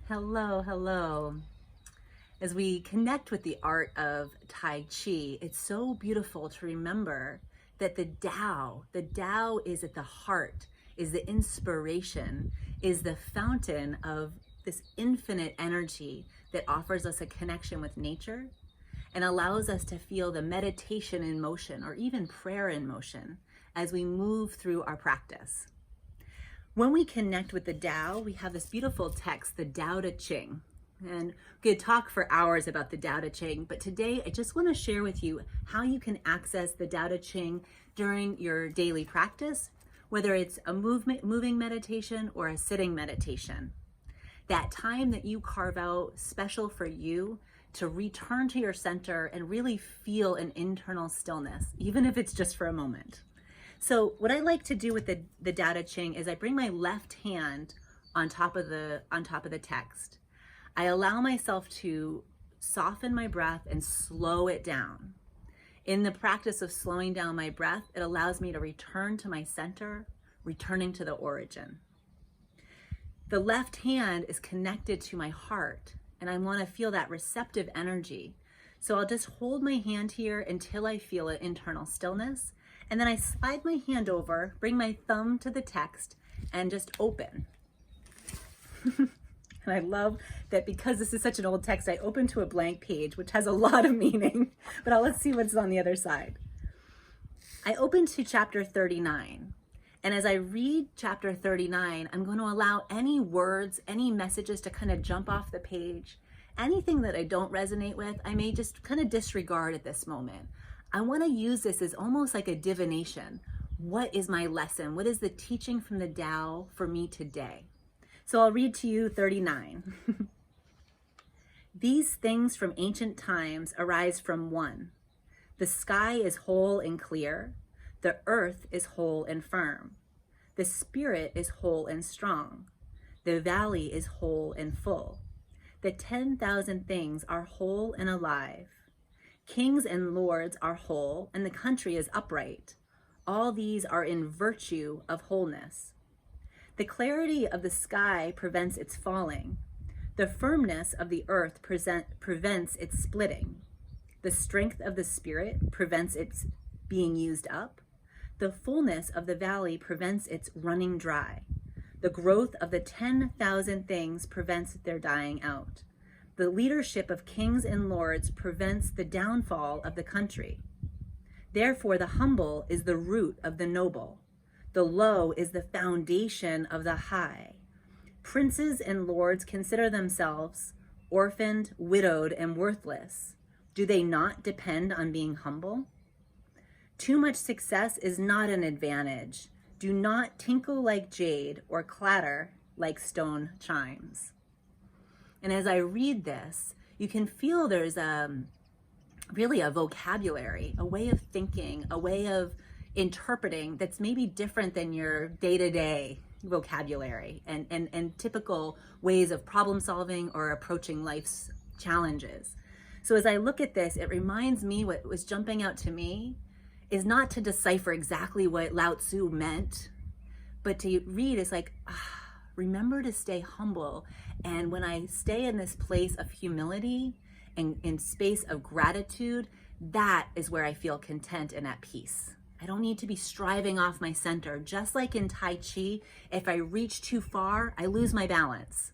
Hello, hello. As we connect with the art of Tai Chi, it's so beautiful to remember that the Tao is at the heart, is the inspiration, is the fountain of this infinite energy that offers us a connection with nature and allows us to feel the meditation in motion or even prayer in motion as we move through our practice. When we connect with the Tao, we have this beautiful text, the Tao Te Ching. And we could talk for hours about the Tao Te Ching, but today I just want to share with you how you can access the Tao Te Ching during your daily practice, whether it's a moving meditation or a sitting meditation. That time that you carve out special for you to return to your center and really feel an internal stillness, even if it's just for a moment. So what I like to do with the Tao Te Ching is I bring my left hand on top of the text. I allow myself to soften my breath and slow it down. In the practice of slowing down my breath, it allows me to return to my center, returning to the origin. The left hand is connected to my heart, and I want to feel that receptive energy. So I'll just hold my hand here until I feel an internal stillness. And then I slide my hand over, bring my thumb to the text, and just open. And I love that because this is such an old text, I open to a blank page, which has a lot of meaning, but let's see what's on the other side. I open to chapter 39. And as I read chapter 39, I'm going to allow any words, any messages to kind of jump off the page. Anything that I don't resonate with, I may just kind of disregard at this moment. I want to use this as almost like a divination. What is my lesson? What is the teaching from the Tao for me today? So I'll read to you 39. These things from ancient times arise from one. The sky is whole and clear. The earth is whole and firm. The spirit is whole and strong. The valley is whole and full. The 10,000 things are whole and alive. Kings and lords are whole, and the country is upright. All these are in virtue of wholeness. The clarity of the sky prevents its falling. The firmness of the earth prevents its splitting. The strength of the spirit prevents its being used up. The fullness of the valley prevents its running dry. The growth of the 10,000 things prevents their dying out. The leadership of kings and lords prevents the downfall of the country. Therefore, the humble is the root of the noble. The low is the foundation of the high. Princes and lords consider themselves orphaned, widowed, and worthless. Do they not depend on being humble? Too much success is not an advantage. Do not tinkle like jade or clatter like stone chimes. And as I read this, you can feel there's really a vocabulary, a way of thinking, a way of interpreting that's maybe different than your day-to-day vocabulary and typical ways of problem solving or approaching life's challenges. So as I look at this, it reminds me what was jumping out to me is not to decipher exactly what Lao Tzu meant, but to read is like, remember to stay humble. And when I stay in this place of humility and in space of gratitude, that is where I feel content and at peace. I don't need to be striving off my center. Just like in Tai Chi, if I reach too far, I lose my balance.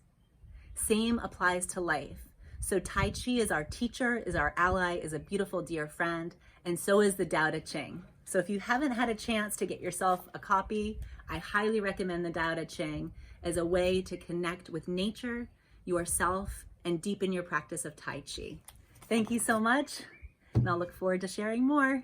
Same applies to life. So Tai Chi is our teacher, is our ally, is a beautiful dear friend, and so is the Tao Te Ching. So if you haven't had a chance to get yourself a copy, I highly recommend the Tao Te Ching as a way to connect with nature, yourself, and deepen your practice of Tai Chi. Thank you so much, and I'll look forward to sharing more.